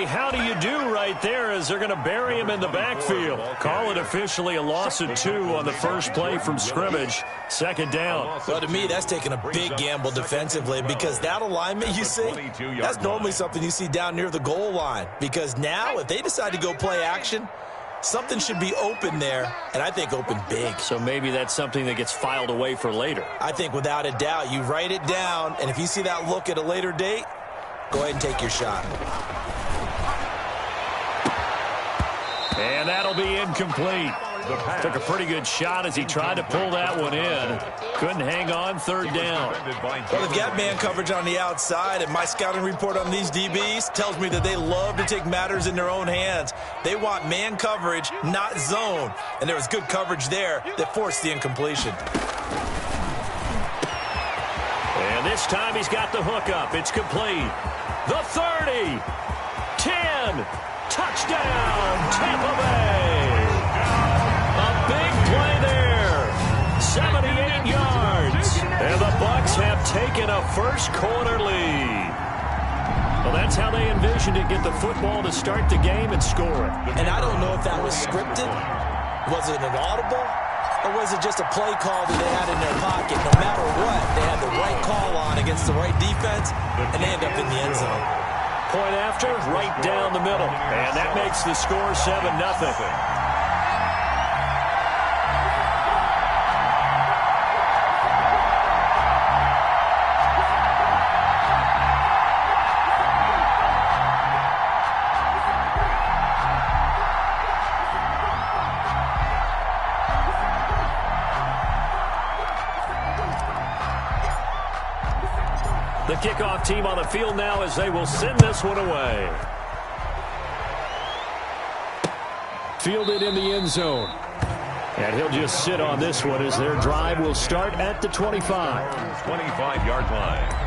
How do you do right there as they're going to bury him in the backfield. Call it officially a loss of 2 on the first play from scrimmage. Second down. Well, to me, that's taking a big gamble defensively because that alignment you see, that's normally something you see down near the goal line. Because now, if they decide to go play action, something should be open there, and I think open big. So maybe that's something that gets filed away for later. I think without a doubt, you write it down, and if you see that look at a later date, go ahead and take your shot. And that'll be incomplete. Took a pretty good shot as he tried to pull that one in. Couldn't hang on. Third down. Well, they've got man coverage on the outside, and my scouting report on these DBs tells me that they love to take matters in their own hands. They want man coverage, not zone. And there was good coverage there that forced the incompletion. And this time he's got the hook up. It's complete. The 30. 10. Touchdown, Tampa Bay. A big play there. 78 yards. And the Bucs have taken a first quarter lead. Well, that's how they envisioned it. Get the football to start the game and score it. And I don't know if that was scripted. Was it an audible? Or was it just a play call that they had in their pocket? No matter what, they had the right call on against the right defense, and they end up in the end zone. Point after, right down the middle. And that makes the score 7-0. The kickoff team on the field now as they will send this one away. Fielded in the end zone. And he'll just sit on this one as their drive will start at the 25. 25-yard line.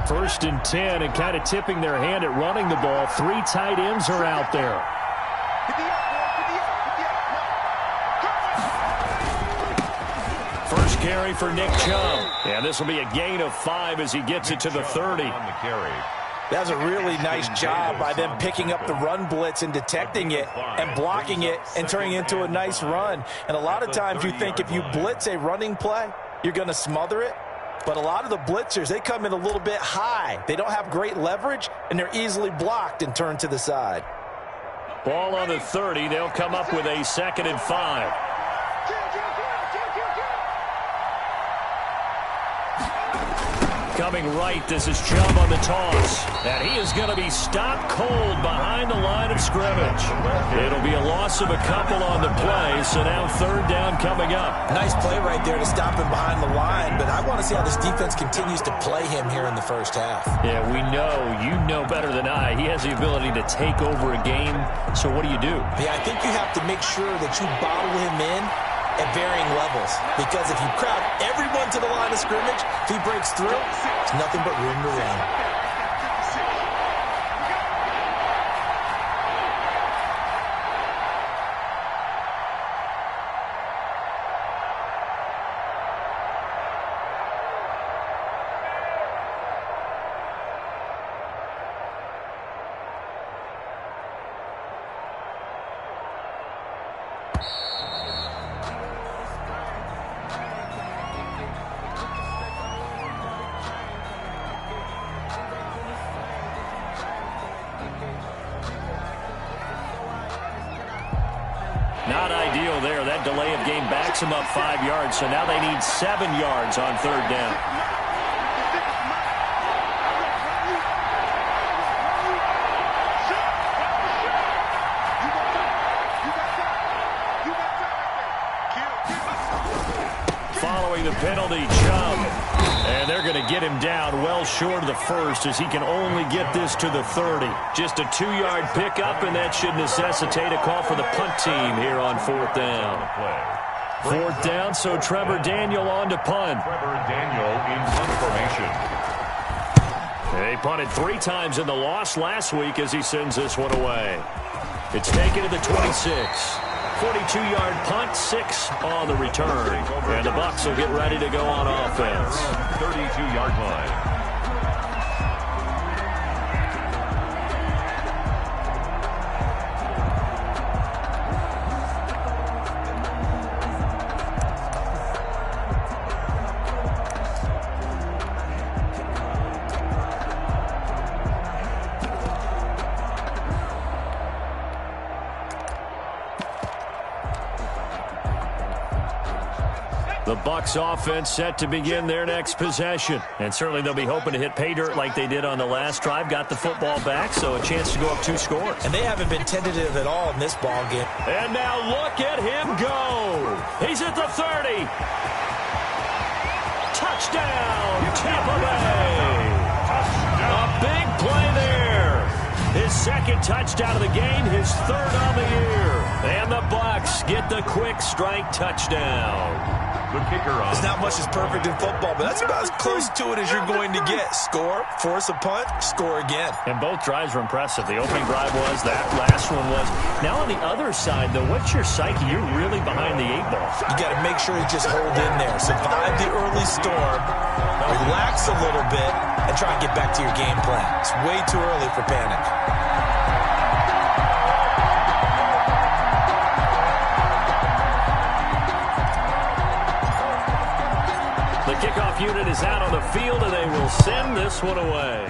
First and 10, and kind of tipping their hand at running the ball. 3 tight ends are out there. First carry for Nick Chubb. And this will be a gain of 5 as he gets it to the 30. That was a really nice job by them picking up the run blitz and detecting it and blocking it and turning it into a nice run. And a lot of times you think if you blitz a running play, you're going to smother it. But a lot of the blitzers, they come in a little bit high. They don't have great leverage, and they're easily blocked and turned to the side. Ball on the 30. They'll come up with a 2nd and 5. Coming right, this is Chubb on the toss. And he is going to be stopped cold behind the line of scrimmage. It'll be a loss of a couple on the play, so now 3rd down coming up. Nice play right there to stop him behind the line, but I want to see how this defense continues to play him here in the first half. Yeah, we know, you know better than I, he has the ability to take over a game, so what do you do? Yeah, I think you have to make sure that you bottle him in at varying levels, because if you crowd everyone to the line of scrimmage, if he breaks through, there's nothing but room to run. Not ideal there. That delay of game backs them up 5 yards, so now they need 7 yards on 3rd down. throwing the penalty, Chubb. And they're going to get him down well short of the first as he can only get this to the 30. Just a 2-yard pickup, and that should necessitate a call for the punt team here on 4th down. 4th down, so Trevor Daniel on to punt. Trevor Daniel in punt formation. They punted 3 times in the loss last week as he sends this one away. It's taken to the 26. 42-yard punt, 6 on the return. And the Bucs will get ready to go on offense. 32-yard line. The Bucs offense set to begin their next possession. And certainly they'll be hoping to hit pay dirt like they did on the last drive. Got the football back, so a chance to go up 2 scores. And they haven't been tentative at all in this ball game. And now look at him go. He's at the 30. Touchdown, Tampa Bay. A big play there. His 2nd touchdown of the game, his 3rd on the year. And the Bucs get the quick strike touchdown. The kicker on. There's not much that's perfect in football, but that's about as close to it as you're going to get. Score, force a punt, score again. And both drives were impressive. The opening drive was, that last one was. Now on the other side, though, what's your psyche? You're really behind the 8 ball. You got to make sure you just hold in there. Survive the early storm, relax a little bit, and try and get back to your game plan. It's way too early for panic. The kickoff unit is out on the field, and they will send this one away.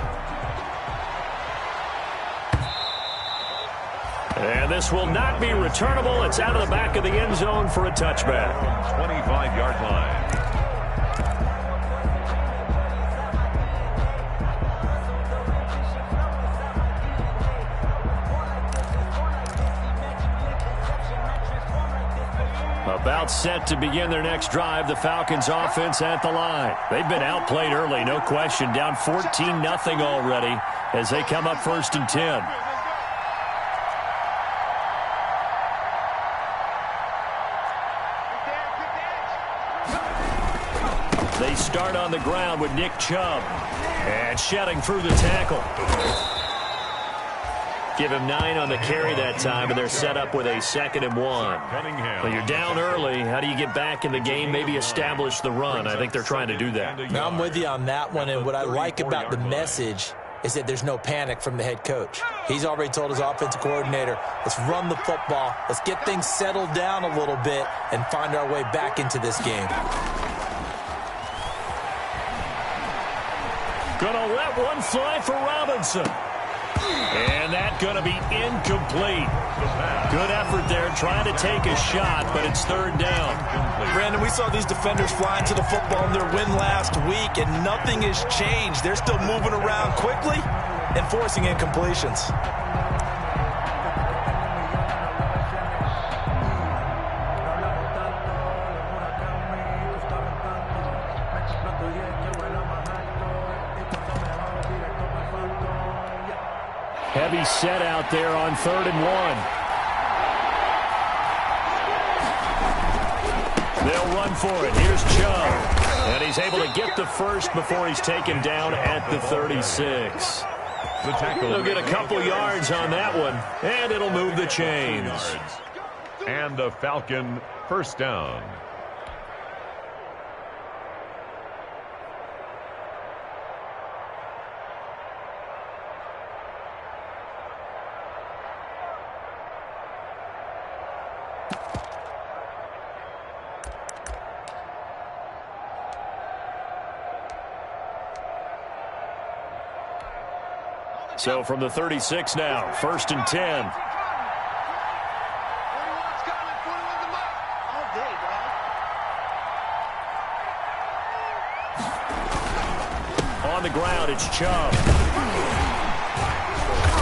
And this will not be returnable. It's out of the back of the end zone for a touchback. 25-yard line. About set to begin their next drive, the Falcons offense at the line. They've been outplayed early, no question. Down 14-0 already as they come up 1st and 10. They start on the ground with Nick Chubb. And shedding through the tackle. Give him 9 on the carry that time, and they're set up with a 2nd and 1. Well, you're down early. How do you get back in the game, maybe establish the run? I think they're trying to do that. Now, I'm with you on that one, and what I like about the message is that there's no panic from the head coach. He's already told his offensive coordinator, let's run the football, let's get things settled down a little bit, and find our way back into this game. Gonna let one fly for Robinson. And that's going to be incomplete. Good effort there, trying to take a shot, but it's 3rd down. Brandon, we saw these defenders flying to the football in their win last week, and nothing has changed. They're still moving around quickly and forcing incompletions. Heavy set out there on 3rd and 1. They'll run for it. Here's Chubb. And he's able to get the first before he's taken down at the 36. The tackle. They'll get a couple yards on that one, and it'll move the chains. And the Falcon 1st down. So from the 36 now, 1st and 10. On the ground, it's Chubb.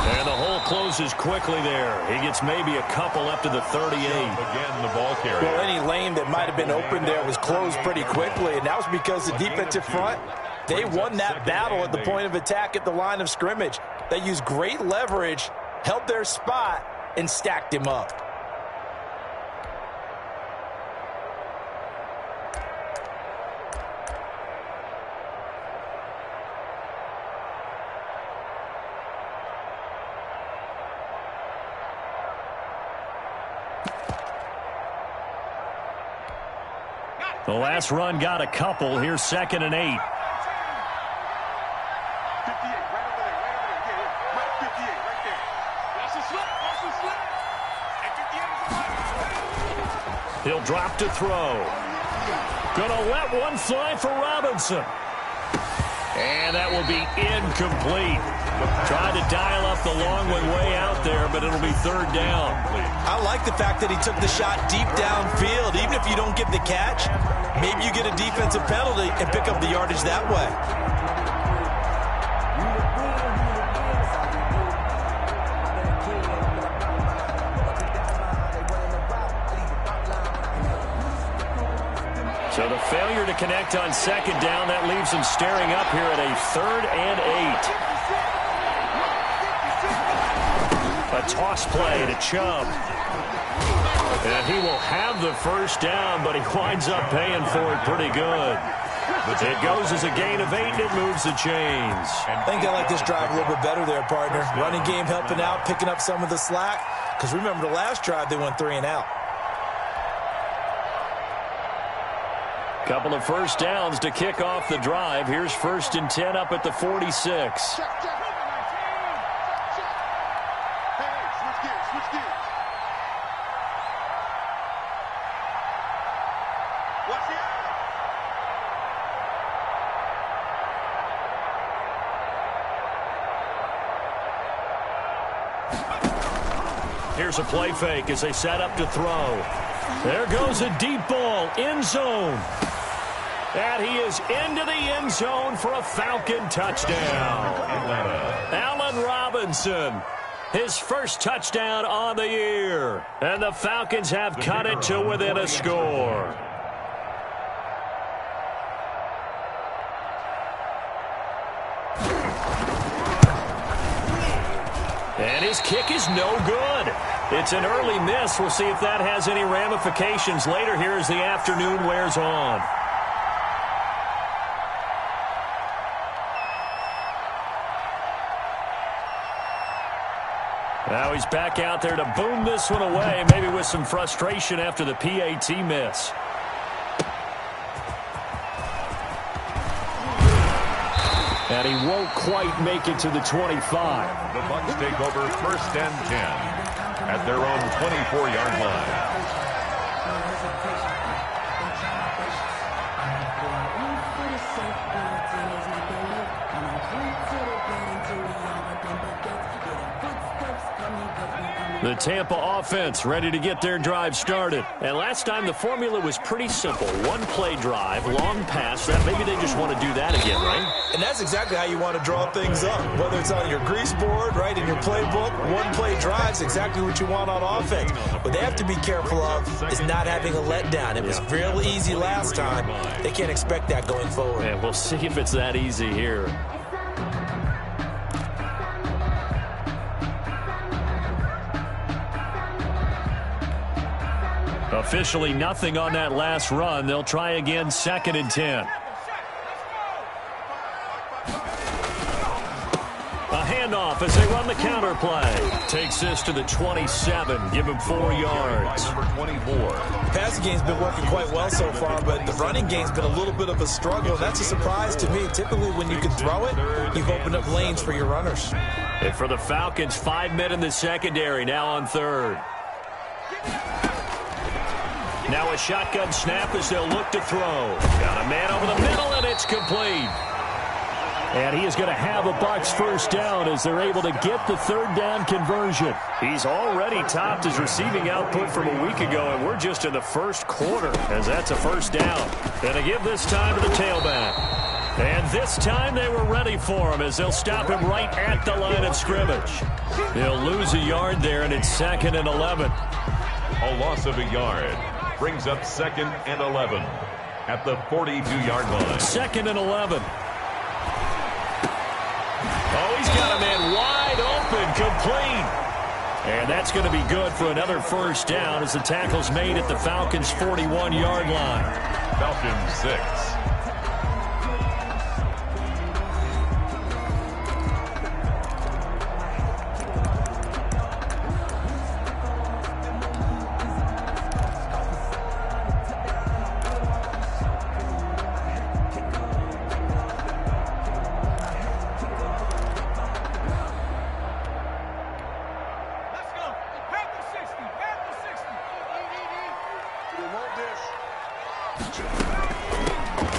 And the hole closes quickly there. He gets maybe a couple up to the 38. Again, the ball carrier. Well, any lane that might have been open there was closed pretty quickly, and that was because the defensive front, they won that battle at the point of attack at the line of scrimmage. They used great leverage, held their spot, and stacked him up. The last run got a couple. Here's 2nd and 8. He'll drop to throw. Gonna let one fly for Robinson. And that will be incomplete. Tried to dial up the long one way out there, but it'll be 3rd down. I like the fact that he took the shot deep downfield. Even if you don't get the catch, maybe you get a defensive penalty and pick up the yardage that way. So the failure to connect on 2nd down, that leaves him staring up here at a 3rd and 8. A toss play to Chubb. And he will have the 1st down, but he winds up paying for it pretty good. It goes as a gain of 8, and it moves the chains. I think they like this drive a little bit better there, partner. Running game helping out, picking up some of the slack. Because remember, the last drive, they went 3 and out. Couple of 1st downs to kick off the drive. Here's 1st and 10 up at the 46. Here's a play fake as they set up to throw. There goes a deep ball, end zone. And he is into the end zone for a Falcon touchdown. Allen Robinson, his 1st touchdown on the year. And the Falcons have cut it to within a score. And his kick is no good. It's an early miss. We'll see if that has any ramifications later here as the afternoon wears on. Now he's back out there to boom this one away, maybe with some frustration after the PAT miss. And he won't quite make it to the 25. The Bucs take over 1st and 10 at their own 24-yard line. The Tampa offense ready to get their drive started. And last time the formula was pretty simple. One-play drive, long pass. That maybe they just want to do that again, right? And that's exactly how you want to draw things up. Whether it's on your grease board, right, in your playbook, one-play drive's exactly what you want on offense. What they have to be careful of is not having a letdown. It was real easy last time. They can't expect that going forward. And we'll see if it's that easy here. Officially nothing on that last run. They'll try again, 2nd and 10. A handoff as they run the counter play. Takes this to the 27. Give him 4 yards. Number 24. Passing game's been working quite well so far, but the running game's been a little bit of a struggle. That's a surprise to me. Typically, when you can throw it, you've opened up lanes for your runners. And for the Falcons, 5 men in the secondary, now on 3rd. Now a shotgun snap as they'll look to throw. Got a man over the middle, and it's complete. And he is going to have a Bucs 1st down as they're able to get the 3rd down conversion. He's already topped his receiving output from a week ago, and we're just in the 1st quarter as that's a 1st down. And to give this time to the tailback. And this time they were ready for him as they'll stop him right at the line of scrimmage. They'll lose a yard there, and it's 2nd and 11. A loss of a yard brings up 2nd and 11 at the 42-yard line. 2nd and 11. Oh, he's got a man wide open, complete. And that's going to be good for another first down as the tackle's made at the Falcons' 41-yard line. Falcons 6.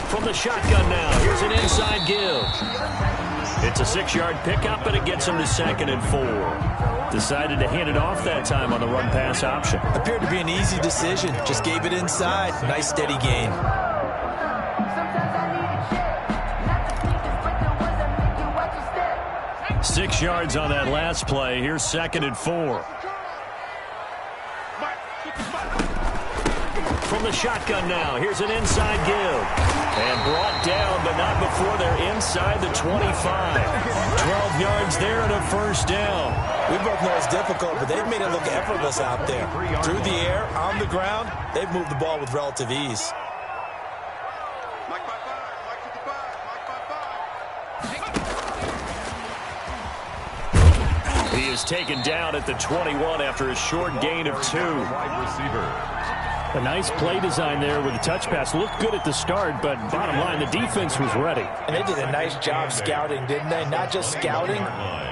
From the shotgun now, here's an inside give. It's a 6-yard pickup, and it gets him to 2nd and 4. Decided to hand it off that time on the run-pass option. Appeared to be an easy decision. Just gave it inside. Nice, steady gain. Six yards on that last play. Here's 2nd and 4. From the shotgun now, here's an inside give. And brought down, but not before they're inside the 25. 12 yards there and a first down. We both know it's difficult, but they've made it look effortless out there. Through the air, on the ground, they've moved the ball with relative ease. He is taken down at the 21 after a short gain of 2. Wide receiver. A nice play design there with a touch pass. Looked good at the start, but bottom line, the defense was ready. And they did a nice job scouting, didn't they? Not just scouting,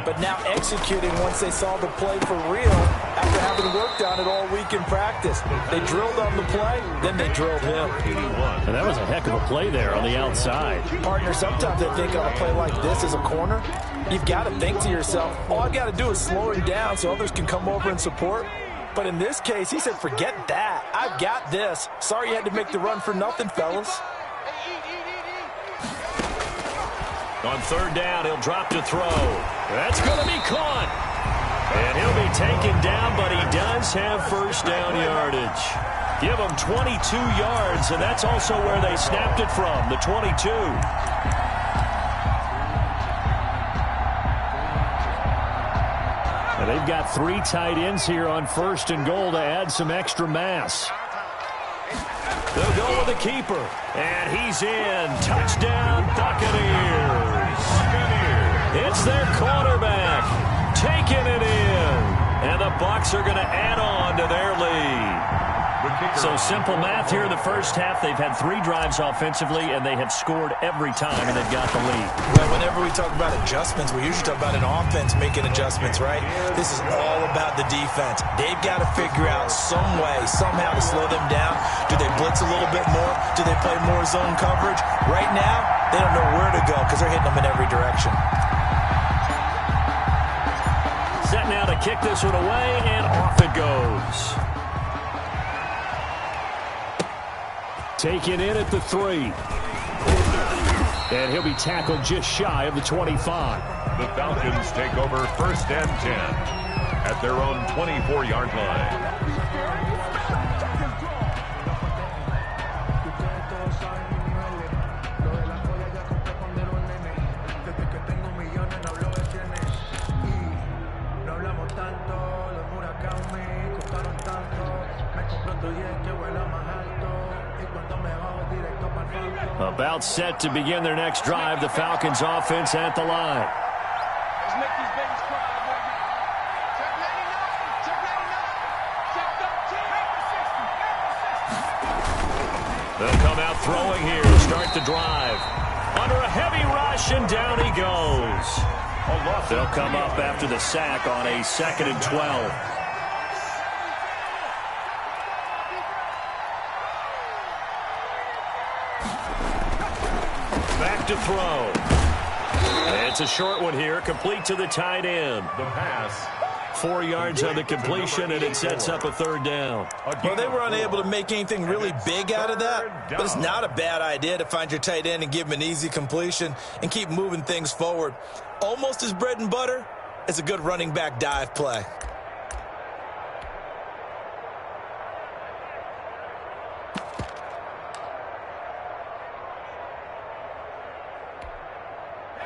but now executing once they saw the play for real after having worked on it all week in practice. They drilled on the play, then they drilled him. And that was a heck of a play there on the outside. Partner, sometimes I think on a play like this as a corner, you've got to think to yourself, all I've got to do is slow him down so others can come over and support. But in this case, he said, forget that. I've got this. Sorry you had to make the run for nothing, fellas. On 3rd down, he'll drop to throw. That's going to be caught. And he'll be taken down, but he does have first down yardage. Give him 22 yards, and that's also where they snapped it from, the 22. And they've got 3 tight ends here on 1st and goal to add some extra mass. They'll go with the keeper. And he's in. Touchdown, Buccaneers. It's their quarterback taking it in. And the Bucs are going to add on to their lead. So simple math here in the first half. They've had 3 drives offensively, and they have scored every time, and they've got the lead. Well, whenever we talk about adjustments, we usually talk about an offense making adjustments, right? This is all about the defense. They've got to figure out some way, somehow to slow them down. Do they blitz a little bit more? Do they play more zone coverage? Right now, they don't know where to go because they're hitting them in every direction. Set now to kick this one away, and off it goes. Taken in at the 3. And he'll be tackled just shy of the 25. The Falcons take over 1st and 10 at their own 24-yard line. About set to begin their next drive. The Falcons offense at the line. They'll come out throwing here to start the drive. Under a heavy rush, and down he goes. They'll come up after the sack on a 2nd and 12. Back to throw. It's a short one here, complete to the tight end. The pass. 4 yards on the completion, and it sets up a third down. Well, they were unable to make anything really big out of that, but it's not a bad idea to find your tight end and give him an easy completion and keep moving things forward. Almost as bread and butter as a good running back dive play.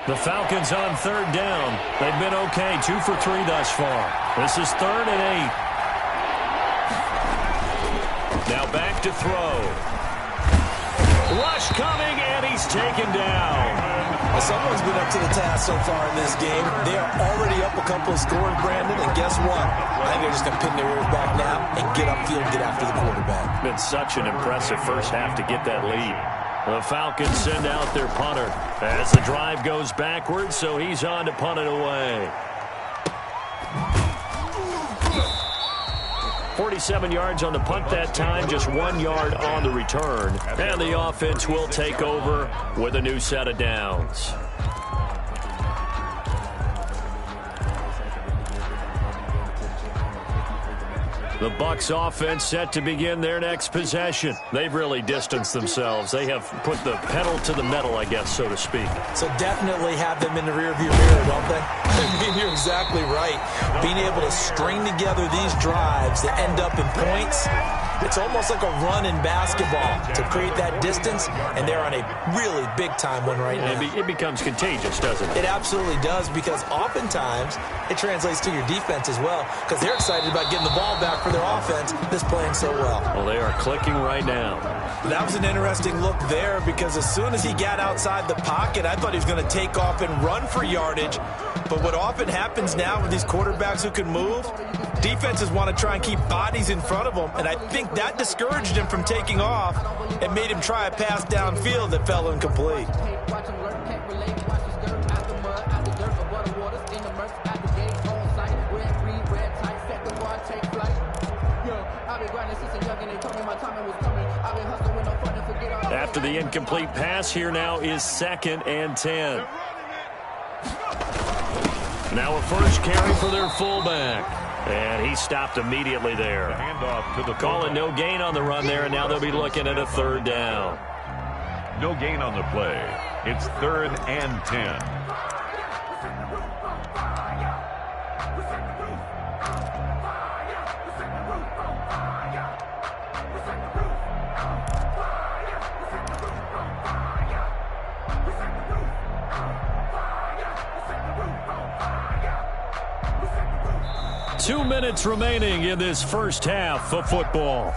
The Falcons on third down. They've been okay, 2 for 3 thus far. This is 3rd and 8. Now back to throw. Rush coming, and he's taken down. Well, someone's been up to the task so far in this game. They are already up a couple of scores, Brandon, and guess what? I think they're just going to pin their ears back now and get upfield and get after the quarterback. Been such an impressive first half to get that lead. The Falcons send out their punter as the drive goes backwards, so he's on to punt it away. 47 yards on the punt that time, just 1 yard on the return. And the offense will take over with a new set of downs. The Bucs offense set to begin their next possession. They've really distanced themselves. They have put the pedal to the metal, I guess, so to speak. So definitely have them in the rearview mirror, don't they? I mean, you're exactly right. Being able to string together these drives that end up in points, it's almost like a run in basketball to create that distance, and they're on a really big-time one right now. It becomes contagious, doesn't it? It absolutely does, because oftentimes it translates to your defense as well, because they're excited about getting the ball back for their offense that's playing so well. Well, they are clicking right now. That was an interesting look there, because as soon as he got outside the pocket, I thought he was going to take off and run for yardage. But what often happens now with these quarterbacks who can move, defenses want to try and keep bodies in front of them, and I think that discouraged him from taking off and made him try a pass downfield that fell incomplete. After the incomplete pass, here now is 2nd and 10. Now a first carry for their fullback. And he stopped immediately there. Handoff to the Calling no gain on the run there, and now they'll be looking at a 3rd down. No gain on the play. It's 3rd and 10. Two minutes remaining in this first half of football.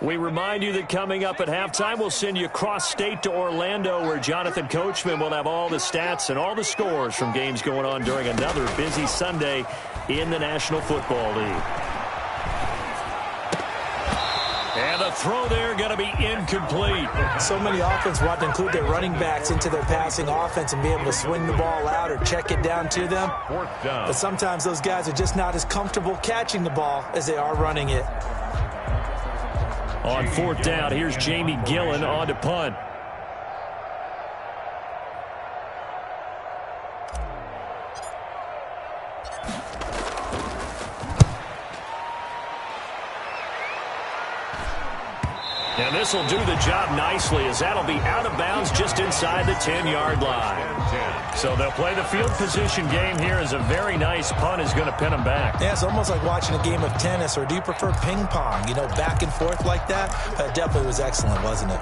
We remind you that coming up at halftime, we'll send you cross-state to Orlando, where Jonathan Coachman will have all the stats and all the scores from games going on during another busy Sunday in the National Football League. And the throw there going to be incomplete. So many offenses want to include their running backs into their passing offense and be able to swing the ball out or check it down to them. But sometimes those guys are just not as comfortable catching the ball as they are running it. On 4th down, here's Jamie Gillen on to punt. And this will do the job nicely, as that'll be out of bounds just inside the 10-yard line. So they'll play the field position game here, as a very nice punt is going to pin them back. Yeah, it's almost like watching a game of tennis, or do you prefer ping pong? You know, back and forth like that? It definitely was excellent, wasn't it?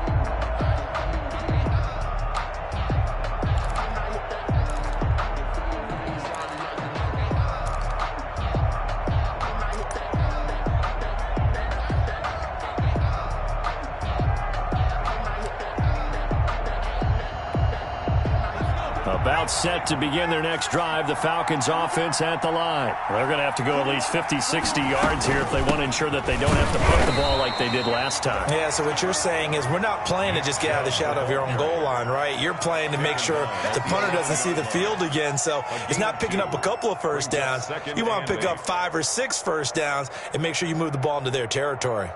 About set to begin their next drive, the Falcons offense at the line. They're going to have to go at least 50, 60 yards here if they want to ensure that they don't have to punt the ball like they did last time. Yeah, so what you're saying is we're not playing to just get out of the shadow of your own goal line, right? You're playing to make sure the punter doesn't see the field again. So he's not picking up a couple of first downs. You want to pick up 5 or 6 first downs and make sure you move the ball into their territory.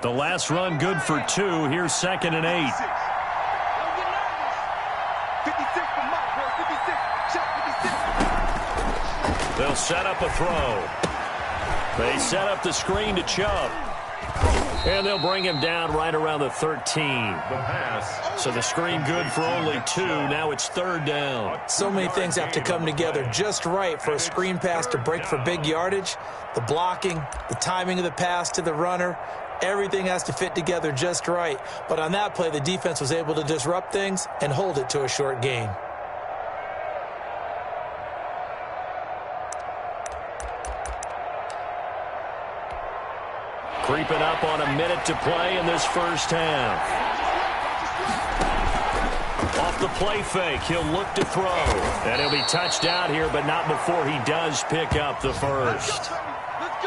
The last run good for 2. Here's 2nd and 8. They'll set up a throw. They set up the screen to Chubb. And they'll bring him down right around the 13. The pass. So the screen good for only 2. Now it's 3rd down. So many things have to come together just right for a screen pass to break for big yardage. The blocking, the timing of the pass to the runner, everything has to fit together just right. But on that play, the defense was able to disrupt things and hold it to a short gain. Creeping up on a minute to play in this first half. Off the play fake, he'll look to throw. And he'll be touched out here, but not before he does pick up the first.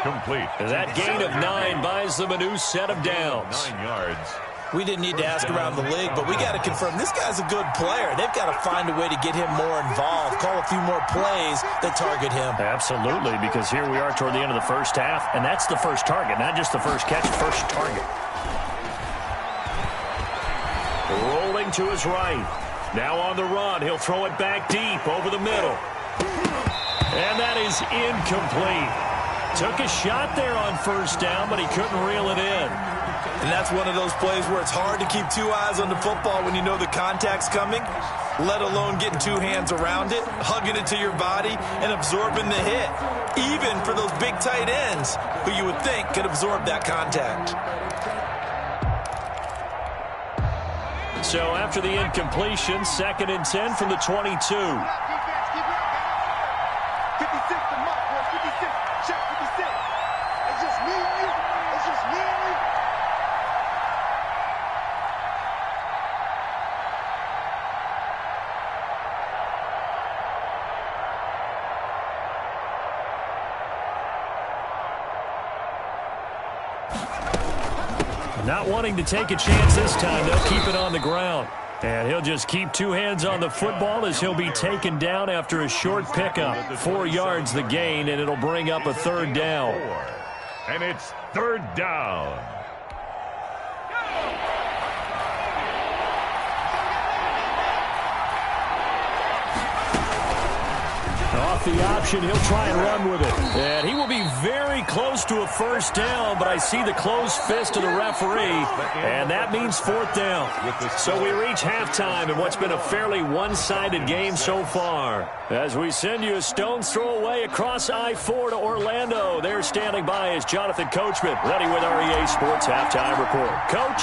Complete. That gain of 9 buys them a new set of downs. 9 yards. We didn't need to ask around the league, but we got to confirm this guy's a good player. They've got to find a way to get him more involved, call a few more plays that target him. Absolutely, because here we are toward the end of the first half, and that's the first target, not just the first catch, first target. Rolling to his right. Now on the run, he'll throw it back deep over the middle. And that is incomplete. Took a shot there on first down, but he couldn't reel it in. And that's one of those plays where it's hard to keep 2 eyes on the football when you know the contact's coming, let alone getting 2 hands around it, hugging it to your body, and absorbing the hit, even for those big tight ends who you would think could absorb that contact. So after the incompletion, 2nd and 10 from the 22. Not wanting to take a chance this time, they'll keep it on the ground. And he'll just keep 2 hands on the football as he'll be taken down after a short pickup. 4 yards the gain, and it'll bring up a 3rd down. And it's 3rd down. Off the option, he'll try and run with it. And he will be very close to a first down, but I see the closed fist of the referee, and that means 4th down. So we reach halftime in what's been a fairly one-sided game so far. As we send you a stone's throw away across I-4 to Orlando, there standing by is Jonathan Coachman, ready with our EA Sports Halftime Report. Coach?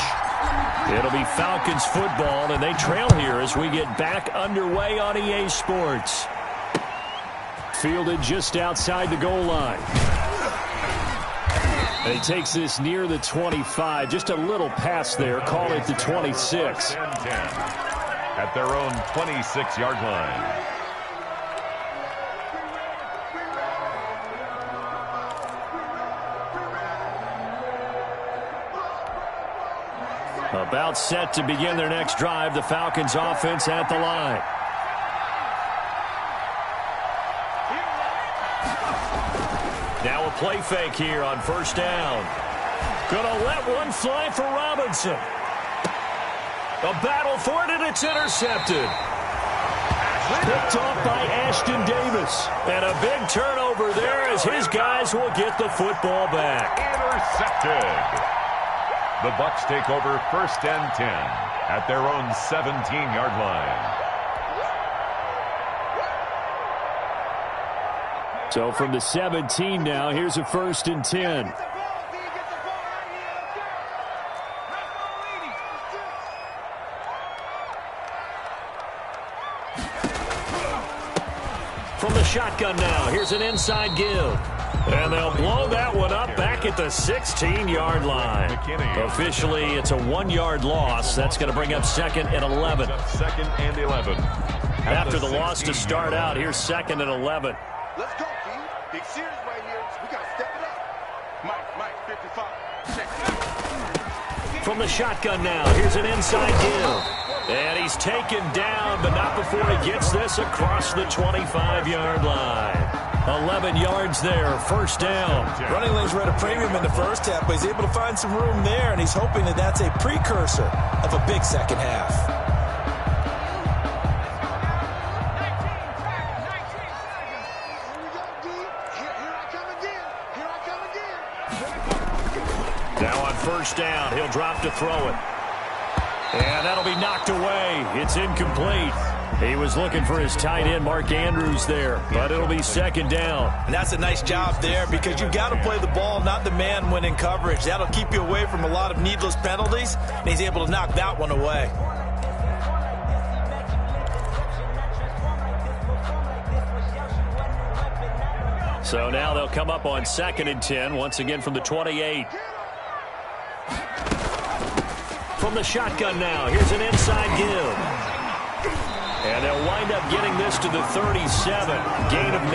It'll be Falcons football, and they trail here as we get back underway on EA Sports. Fielded just outside the goal line. And he takes this near the 25. Just a little pass there. Call it the 26. 10-10 at their own 26-yard line. About set to begin their next drive. The Falcons offense at the line. Now a play fake here on first down. Gonna let one fly for Robinson. A battle for it, and it's intercepted. Picked off by Ashton Davis. And a big turnover there as his guys will get the football back. Intercepted. The Bucs take over 1st and 10 at their own 17-yard line. So from the 17 now, here's a 1st and 10. From the shotgun now, here's an inside give. And they'll blow that one up back at the 16-yard line. Officially, it's a 1-yard loss. That's going to bring up 2nd and 11. 2nd and 11. After the loss to start out, here's 2nd and 11. Let's go, P. Big series right here. We got to step it up. Mike, 55. From the shotgun now, here's an inside give. And he's taken down, but not before he gets this across the 25-yard line. 11 yards there, first down. Running lanes were at a premium in the first half, but he's able to find some room there, and he's hoping that that's a precursor of a big second half. Now on first down, he'll drop to throw it. And that'll be knocked away. It's incomplete. He was looking for his tight end, Mark Andrews, there, but it'll be second down. And that's a nice job there because you've got to play the ball, not the man when in coverage. That'll keep you away from a lot of needless penalties, and he's able to knock that one away. So now they'll come up on 2nd and 10, once again from the 28. From the shotgun now, here's an inside give. And they'll wind up getting this to the 37, gain of 9.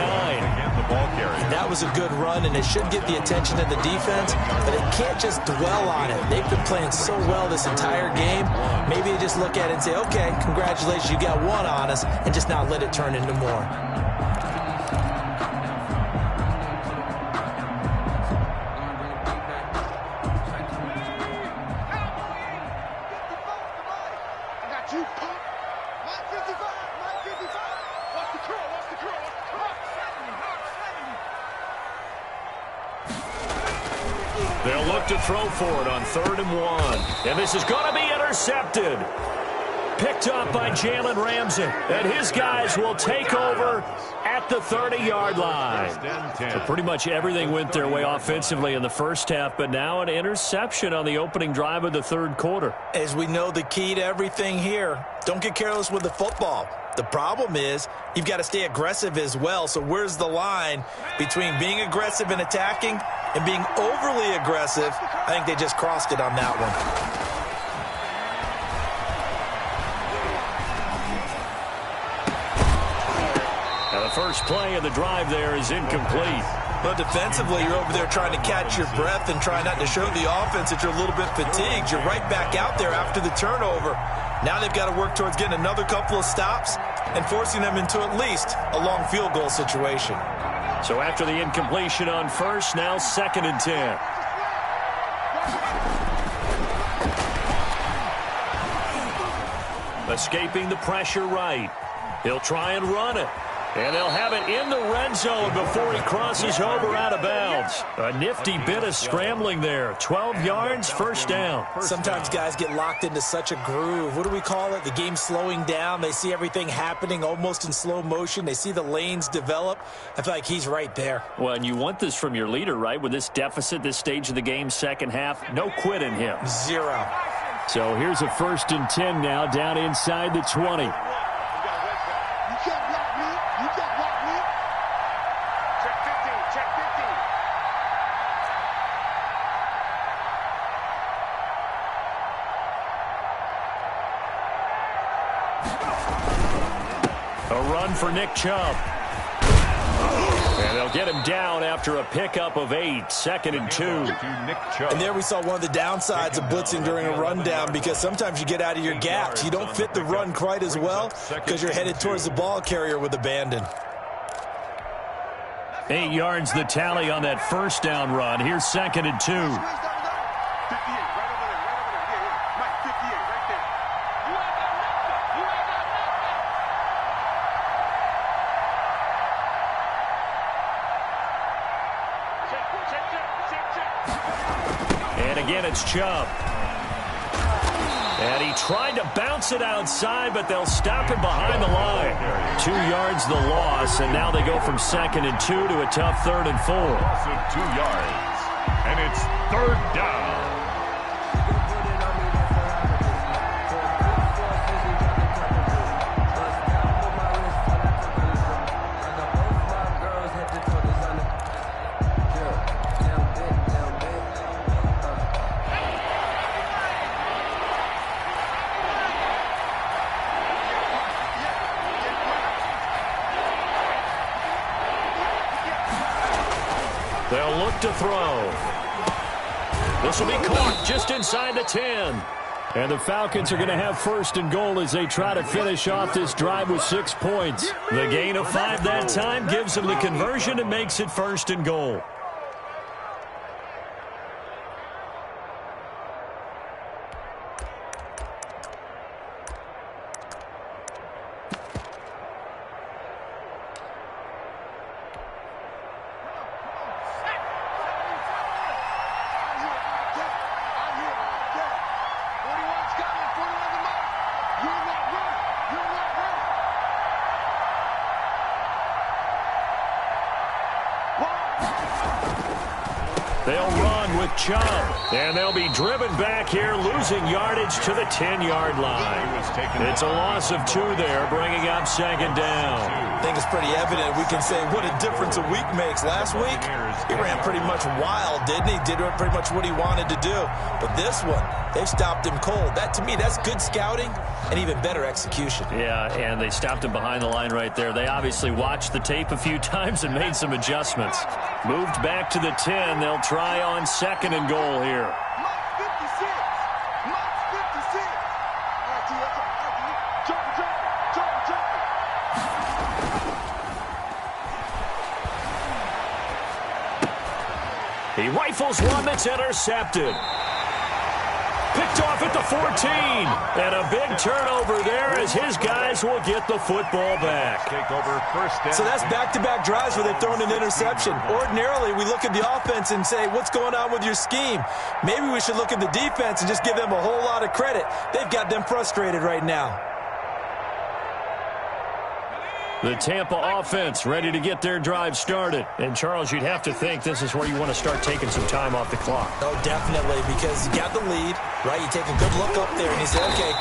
The ball carrier. That was a good run, and it should get the attention of the defense, but it can't just dwell on it. They've been playing so well this entire game. Maybe they just look at it and say, okay, congratulations, you got one on us, and just not let it turn into more. They'll look to throw for it on 3rd and 1. And this is going to be intercepted. Picked up by Jalen Ramsey. And his guys will take over at the 30-yard line. So pretty much everything went their way offensively in the first half, but now an interception on the opening drive of the 3rd quarter. As we know, the key to everything here, don't get careless with the football. The problem is you've got to stay aggressive as well. So where's the line between being aggressive and attacking and being overly aggressive? I think they just crossed it on that one. Now the first play of the drive there is incomplete. But defensively, you're over there trying to catch your breath and try not to show the offense that you're a little bit fatigued. You're right back out there after the turnover. Now they've got to work towards getting another couple of stops and forcing them into at least a long field goal situation. So after the incompletion on first, now 2nd and 10. Escaping the pressure right. He'll try and run it. And they'll have it in the red zone before he crosses over out of bounds. A nifty bit of scrambling there. 12 yards, first down. Sometimes guys get locked into such a groove. What do we call it? The game's slowing down. They see everything happening almost in slow motion. They see the lanes develop. I feel like he's right there. Well, and you want this from your leader, right? With this deficit, this stage of the game, second half, no quit in him. 0. So here's a 1st and 10 now, down inside the 20. For Nick Chubb. And they'll get him down after a pickup of 8, 2nd and 2. And there we saw one of the downsides of blitzing during a rundown, because sometimes you get out of your gaps. You don't fit the run quite as well because you're headed towards the ball carrier with abandon. 8 yards the tally on that first down run. Here's 2nd and 2. Again, it's Chubb. And he tried to bounce it outside, but they'll stop him behind the line. 2 yards the loss, and now they go from 2nd and 2 to a tough 3rd and 4. Loss of 2 yards, and it's 3rd down. They'll look to throw. This will be caught just inside the 10. And the Falcons are going to have first and goal as they try to finish off this drive with 6 points. The gain of 5 that time gives them the conversion and makes it first and goal. They'll run with Chubb, and they'll be driven back here, losing yardage to the 10-yard line. It's a loss of 2 there, bringing up second down. I think it's pretty evident. We can say what a difference a week makes. Last week, he ran pretty much wild, didn't he? Did pretty much what he wanted to do. But this one, they stopped him cold. That, to me, that's good scouting and even better execution. Yeah, and they stopped him behind the line right there. They obviously watched the tape a few times and made some adjustments. Moved back to the 10. They'll try on second and goal here. He rifles one that's intercepted. Picked off at the 14. And a big turnover there as his guys will get the football back. So that's back-to-back drives where they've thrown an interception. Ordinarily, we look at the offense and say, what's going on with your scheme? Maybe we should look at the defense and just give them a whole lot of credit. They've got them frustrated right now. The Tampa offense ready to get their drive started. And, Charles, you'd have to think this is where you want to start taking some time off the clock. Oh, definitely, because you got the lead, right? You take a good look up there and you say, okay,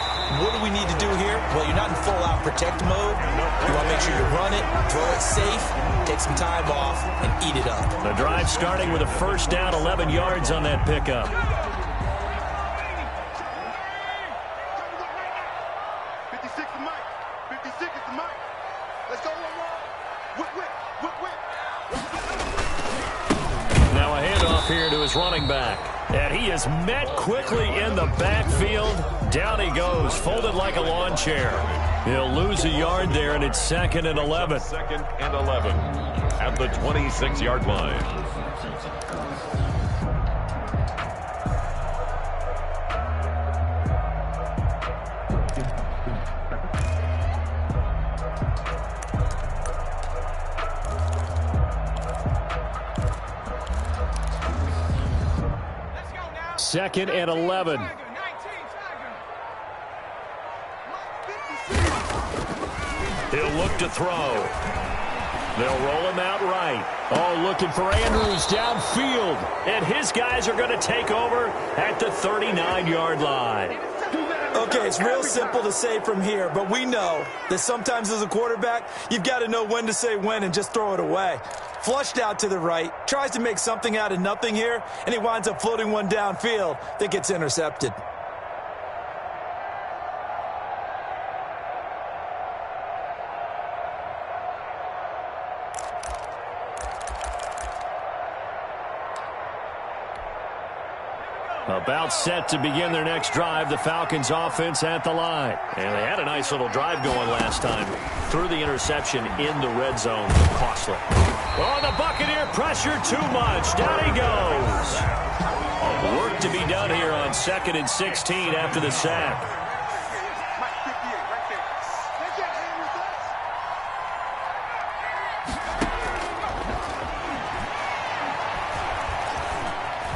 what do we need to do here? Well, you're not in full-out protect mode. You want to make sure you run it, throw it safe, take some time off, and eat it up. The drive starting with a first down, 11 yards on that pickup. Now a handoff here to his running back. And he is met quickly in the backfield. Down he goes, folded like a lawn chair. He'll lose a yard there, and it's 2nd and 11. 2nd and 11 at the 26-yard line. Second and 11. He'll look to throw. They'll roll him out right. Oh, looking for Andrews downfield. And his guys are going to take over at the 39-yard line. Okay, it's real simple to say from here, but we know that sometimes as a quarterback, you've got to know when to say when and just throw it away. Flushed out to the right, tries to make something out of nothing here, and he winds up floating one downfield that gets intercepted. About set to begin their next drive, the Falcons offense at the line. And they had a nice little drive going last time. Threw the interception in the red zone. Costly. Oh, the Buccaneer pressure too much. Down he goes. Work to be done here on 2nd and 16 after the sack.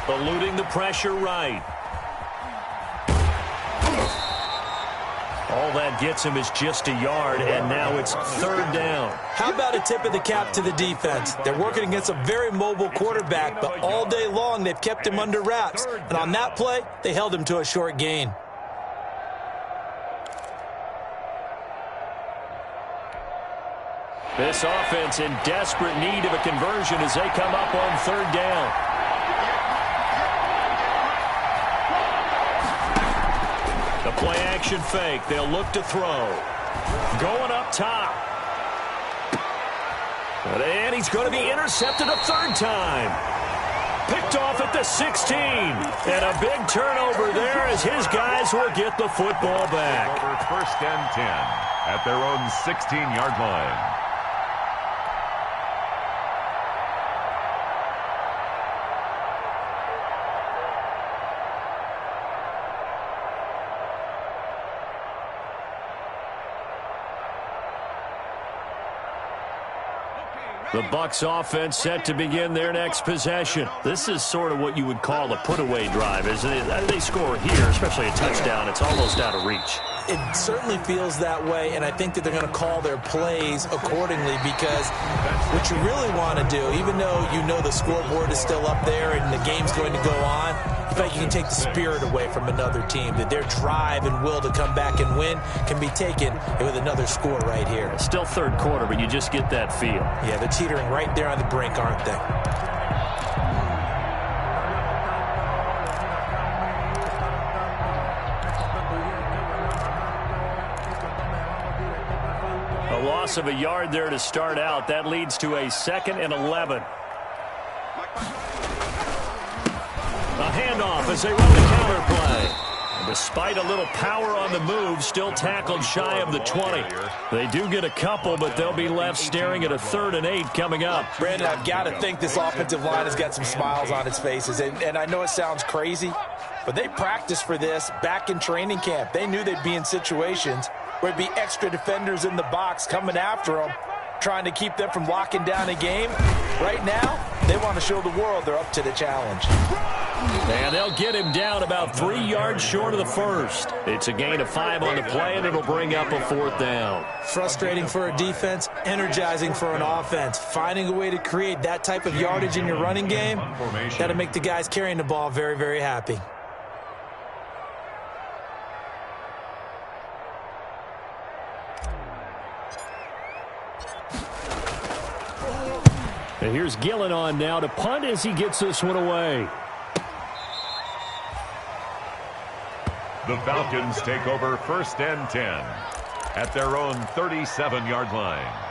Eluding the pressure right. All that gets him is just a yard, and now it's 3rd down. How about a tip of the cap to the defense? They're working against a very mobile quarterback, but all day long they've kept him under wraps. And on that play, they held him to a short gain. This offense in desperate need of a conversion as they come up on 3rd down. The play-action fake. They'll look to throw. Going up top. And he's going to be intercepted a 3rd time. Picked off at the 16. And a big turnover there as his guys will get the football back. Over 1st and 10 at their own 16-yard line. The Bucs offense set to begin their next possession. This is sort of what you would call a put-away drive, isn't it? They score here, especially a touchdown. It's almost out of reach. It certainly feels that way, and I think that they're going to call their plays accordingly because what you really want to do, even though you know the scoreboard is still up there and the game's going to go on, I feel like you can take the spirit away from another team, that their drive and will to come back and win can be taken with another score right here. Still third quarter, but you just get that feel. Yeah, they're teetering right there on the brink, aren't they? A loss of a yard there to start out. That leads to a 2nd and 11. A handoff as they run the counter play. And despite a little power on the move, still tackled shy of the 20. They do get a couple, but they'll be left staring at a 3rd and 8 coming up. Brandon, I've got to think this offensive line has got some smiles on its faces. And I know it sounds crazy, but they practiced for this back in training camp. They knew they'd be in situations where it'd be extra defenders in the box coming after them, trying to keep them from locking down a game. Right now, they want to show the world they're up to the challenge. And they'll get him down about 3 yards short of the first. It's a gain of 5 on the play, and it'll bring up a 4th down. Frustrating for a defense, energizing for an offense. Finding a way to create that type of yardage in your running game, got to make the guys carrying the ball very, very happy. And here's Gillen on now to punt as he gets this one away. The Falcons take over 1st and 10 at their own 37-yard line.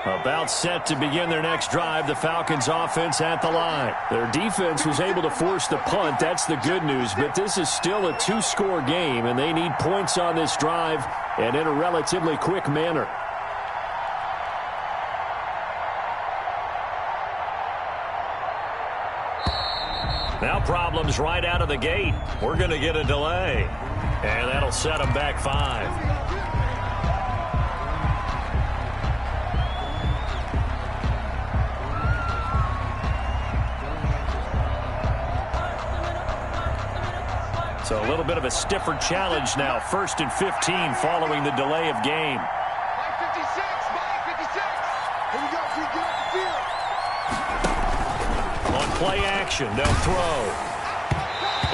About set to begin their next drive, the Falcons offense at the line. Their defense was able to force the punt. That's the good news, but this is still a 2-score game, and they need points on this drive and in a relatively quick manner. Now problems right out of the gate. We're going to get a delay, and that'll set them back 5. So a little bit of a stiffer challenge now. 1st and 15 following the delay of game. Mike 56, Mike 56. Here we go, get off the field. On play action, they'll throw.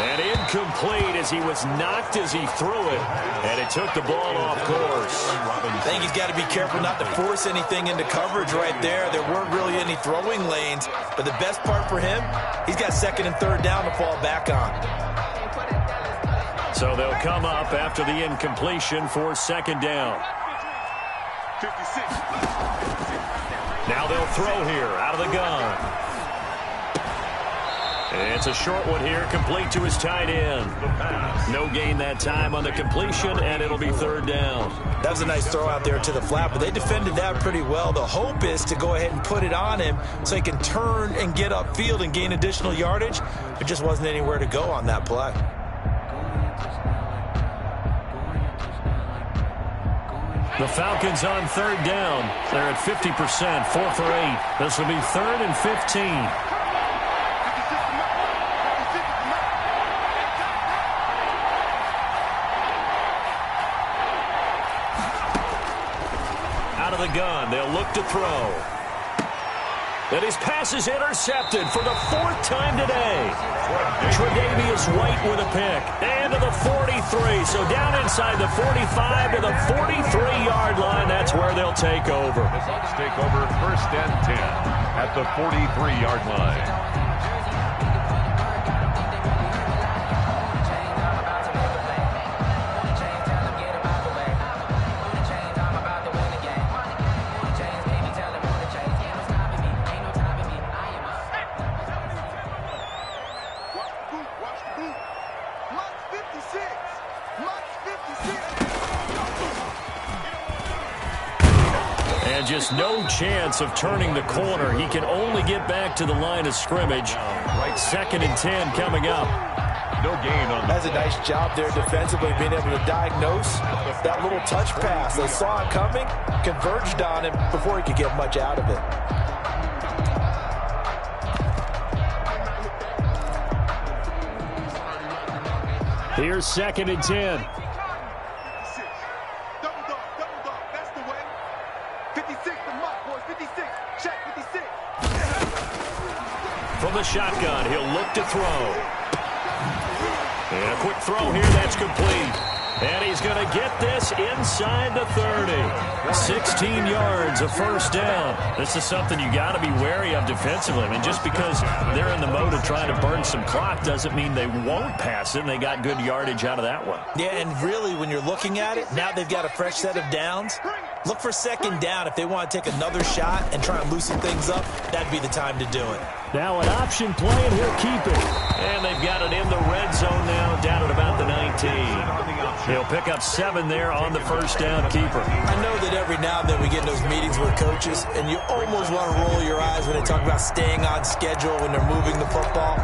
And incomplete as he was knocked as he threw it. And it took the ball off course. I think he's got to be careful not to force anything into coverage right there. There weren't really any throwing lanes. But the best part for him, he's got 2nd and 3rd down to fall back on. So they'll come up after the incompletion for 2nd down. 56. Now they'll throw here out of the gun. And it's a short one here, complete to his tight end. No gain that time on the completion, and it'll be 3rd down. That was a nice throw out there to the flat, but they defended that pretty well. The hope is to go ahead and put it on him so he can turn and get upfield and gain additional yardage. There just wasn't anywhere to go on that play. The Falcons on 3rd down. They're at 50%, 4 for 8. This will be 3rd and 15. Out of the gun, they'll look to throw. And his pass is intercepted for the 4th time today. Tre'Davious White with a pick. And to the 43. So down inside the 45 to the 43-yard line. That's where they'll take over. The Bucs take over 1st and 10 at the 43-yard line. Just no chance of turning the corner. He can only get back to the line of scrimmage. 2nd and 10 coming up. No gain on That's a nice job there defensively, being able to diagnose that little touch pass. They saw it coming, converged on him before he could get much out of it. Here's 2nd and 10. From the shotgun, he'll look to throw. And a quick throw here, that's complete. And he's going to get this inside the 30. 16 yards, a 1st down. This is something you got to be wary of defensively. I mean, just because they're in the mode of trying to burn some clock doesn't mean they won't pass it, and they got good yardage out of that one. Yeah, and really, when you're looking at it, now they've got a fresh set of downs. Look for 2nd down. If they want to take another shot and try and loosen things up, that'd be the time to do it. Now an option play, and he'll keep it. And they've got it in the red zone now, down at about the 19. He'll pick up 7 there on the 1st down keeper. I know that every now and then we get in those meetings with coaches, and you almost want to roll your eyes when they talk about staying on schedule when they're moving the football.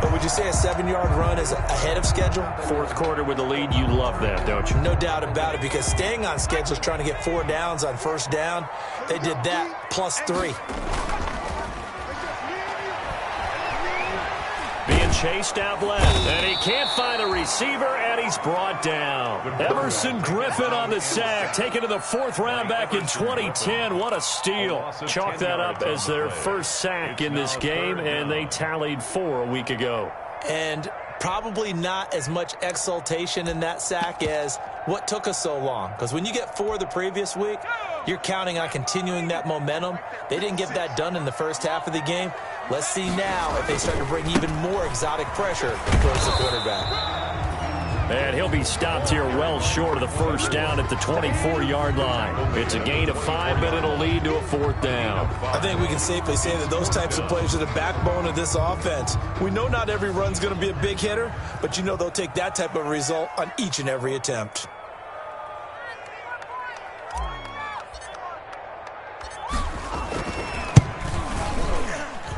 But would you say a 7-yard run is ahead of schedule? 4th quarter with the lead, you love that, don't you? No doubt about it, because staying on schedule is trying to get 4 downs on 1st down. They did that plus 3. Being chased out left, and he can't find a receiver, and he's brought down. Emerson Griffin on the sack, taken to the 4th round back in 2010. What a steal. Chalk that up as their 1st sack in this game, and they tallied 4 a week ago. And probably not as much exultation in that sack as what took us so long. Because when you get 4 the previous week, you're counting on continuing that momentum. They didn't get that done in the 1st half of the game. Let's see now if they start to bring even more exotic pressure towards the quarterback. And he'll be stopped here well short of the 1st down at the 24-yard line. It's a gain of 5, but it'll lead to a 4th down. I think we can safely say that those types of plays are the backbone of this offense. We know not every run's going to be a big hitter, but you know they'll take that type of result on each and every attempt.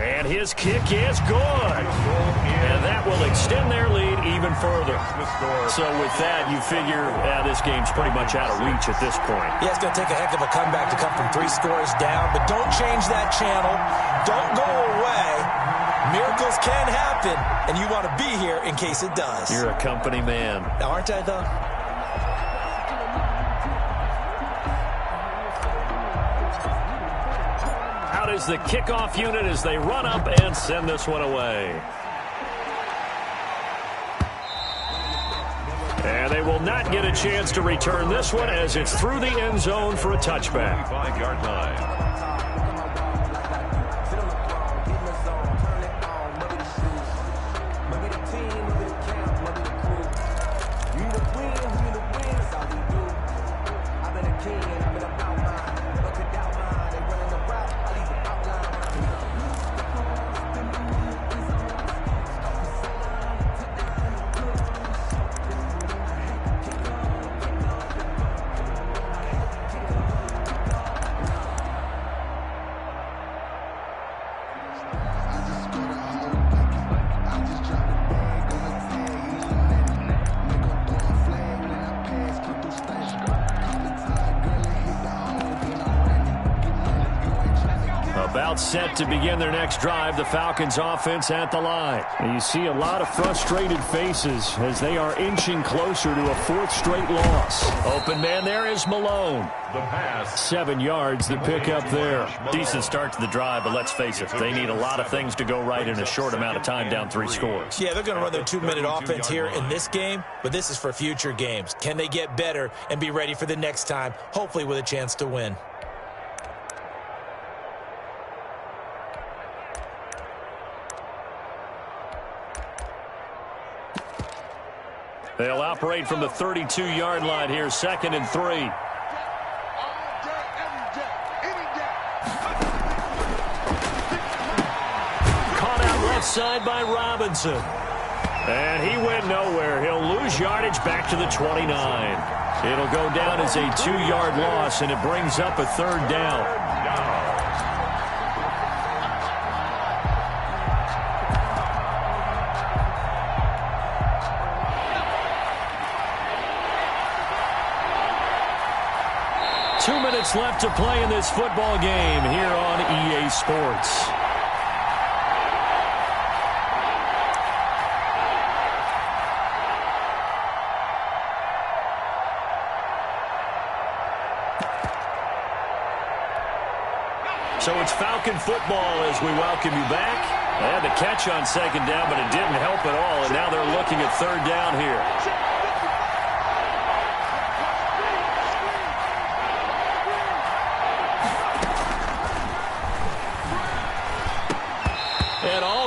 And his kick is good. And that will extend their lead even further. So with that, you figure this game's pretty much out of reach at this point. Yeah, it's going to take a heck of a comeback to come from 3 scores down, but don't change that channel. Don't go away. Miracles can happen, and you want to be here in case it does. You're a company man. Aren't I, though? Out is the kickoff unit as they run up and send this one away. And they will not get a chance to return this one as it's through the end zone for a touchback. 5-yard line. About set to begin their next drive, the Falcons offense at the line. And you see a lot of frustrated faces as they are inching closer to a fourth straight loss. Open man there is Malone. The pass. 7 yards the pick up there. Decent start to the drive, but let's face it, they need a lot of things to go right in a short amount of time down 3 scores. Yeah, they're going to run their 2-minute offense here in this game, but this is for future games. Can they get better and be ready for the next time, hopefully with a chance to win? They'll operate from the 32-yard line here, 2nd and 3. Caught out left side by Robinson. And he went nowhere. He'll lose yardage back to the 29. It'll go down as a 2-yard loss, and it brings up a 3rd down. 2 minutes left to play in this football game here on EA Sports. So it's Falcon football as we welcome you back. They had the catch on 2nd down, but it didn't help at all, and now they're looking at 3rd down here.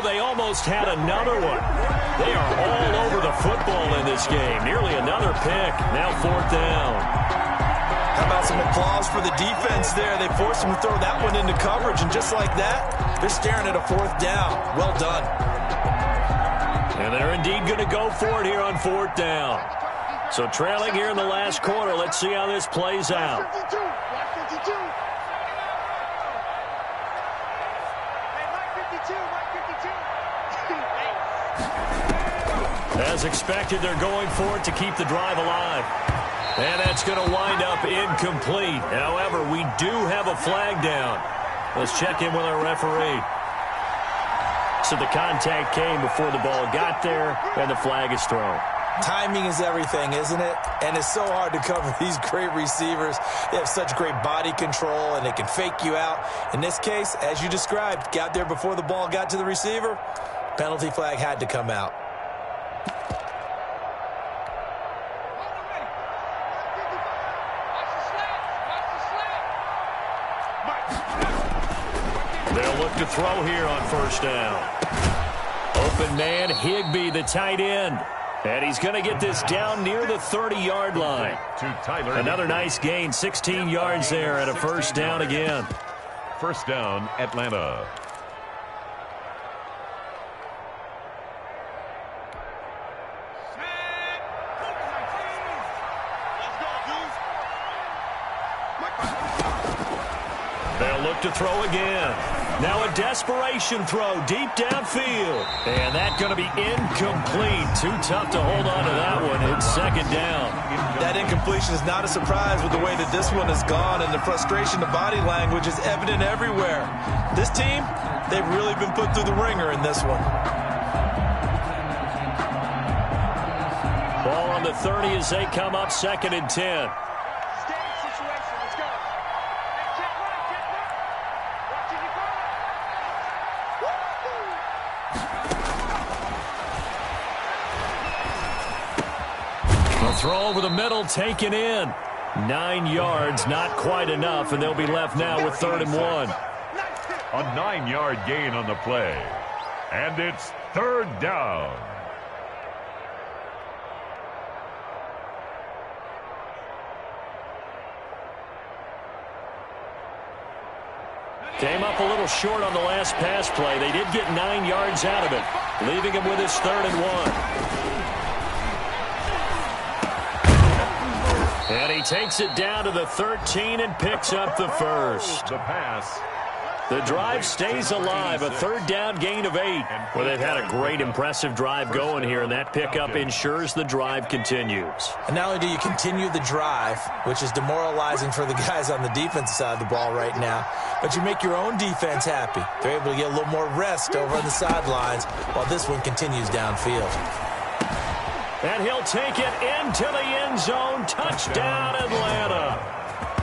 They almost had another one. They are all over the football in this game. Nearly another pick. Now 4th down. How about some applause for the defense there? They forced them to throw that one into coverage, and just like that, they're staring at a 4th down. Well done. And they're indeed going to go for it here on 4th down. So trailing here in the last quarter. Let's see how this plays out. As expected, they're going for it to keep the drive alive. And that's going to wind up incomplete. However, we do have a flag down. Let's check in with our referee. So the contact came before the ball got there, and the flag is thrown. Timing is everything, isn't it? And it's so hard to cover these great receivers. They have such great body control, and they can fake you out. In this case, as you described, got there before the ball got to the receiver. Penalty flag had to come out. They'll look to throw here on 1st down. Open man, Higbee, the tight end. And he's going to get this down near the 30-yard line. Another nice gain, 16 yards there at a 1st down again. 1st down, Atlanta. They'll look to throw again. Now a desperation throw deep downfield. And that's going to be incomplete. Too tough to hold on to that one. It's 2nd down. That incompletion is not a surprise with the way that this one has gone, and the frustration, the body language is evident everywhere. This team, they've really been put through the ringer in this one. Ball on the 30 as they come up 2nd and 10. Throw over the middle, taken in. 9 yards, not quite enough, and they'll be left now with 3rd and 1. A 9-yard gain on the play. And it's 3rd down. Came up a little short on the last pass play. They did get 9 yards out of it, leaving him with his 3rd and 1. And he takes it down to the 13 and picks up the 1st. The pass. The drive stays alive, a third down gain of 8. Well, they've had a great, impressive drive going here, and that pickup ensures the drive continues. And not only do you continue the drive, which is demoralizing for the guys on the defensive side of the ball right now, but you make your own defense happy. They're able to get a little more rest over on the sidelines while this one continues downfield. And he'll take it into the end zone. Touchdown, Atlanta.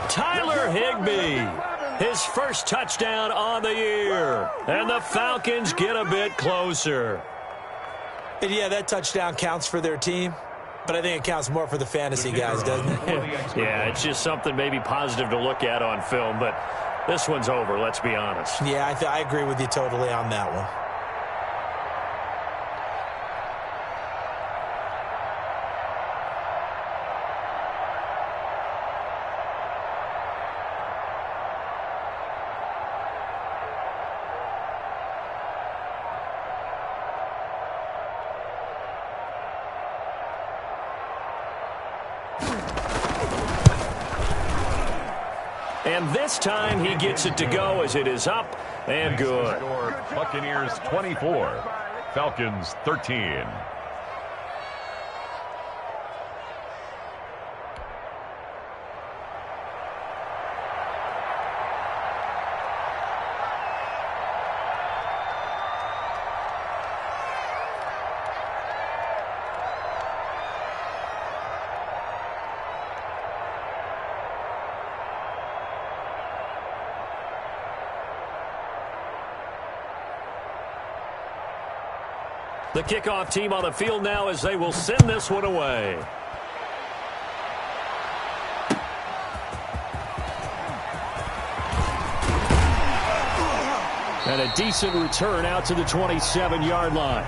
Tyler Higbee. His first touchdown on the year. And the Falcons get a bit closer. And yeah, that touchdown counts for their team, but I think it counts more for the fantasy guys, doesn't it? Yeah, it's just something maybe positive to look at on film, but this one's over, let's be honest. Yeah, I agree with you totally on that one. And this time he gets it to go as it is up and good. Buccaneers 24, Falcons 13. The kickoff team on the field now as they will send this one away. And a decent return out to the 27-yard line.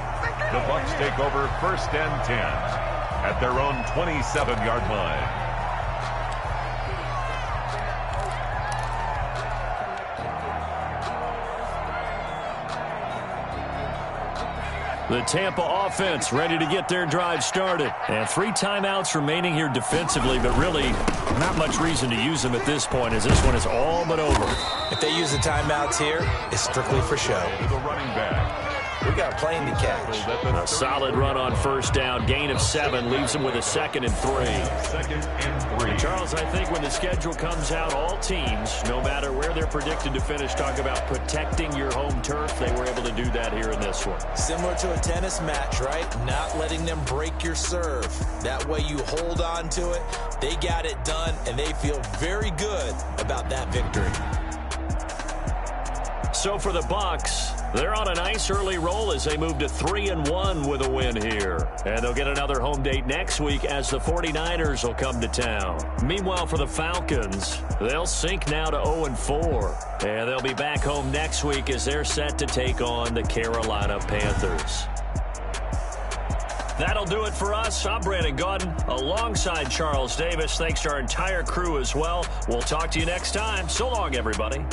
The Bucs take over 1st and 10 at their own 27-yard line. The Tampa offense ready to get their drive started. And 3 timeouts remaining here defensively, but really not much reason to use them at this point as this one is all but over. If they use the timeouts here, it's strictly for show. To the running back. We got a plane to catch. A solid run on 1st down. Gain of 7 leaves them with a 2nd and 3. 2nd and 3. Charles, I think when the schedule comes out, all teams, no matter where they're predicted to finish, talk about protecting your home turf. They were able to do that here in this one. Similar to a tennis match, right? Not letting them break your serve. That way you hold on to it. They got it done, and they feel very good about that victory. So for the Bucs, they're on a nice early roll as they move to 3-1 with a win here. And they'll get another home date next week as the 49ers will come to town. Meanwhile, for the Falcons, they'll sink now to 0-4. And they'll be back home next week as they're set to take on the Carolina Panthers. That'll do it for us. I'm Brandon Gaudin alongside Charles Davis. Thanks to our entire crew as well. We'll talk to you next time. So long, everybody.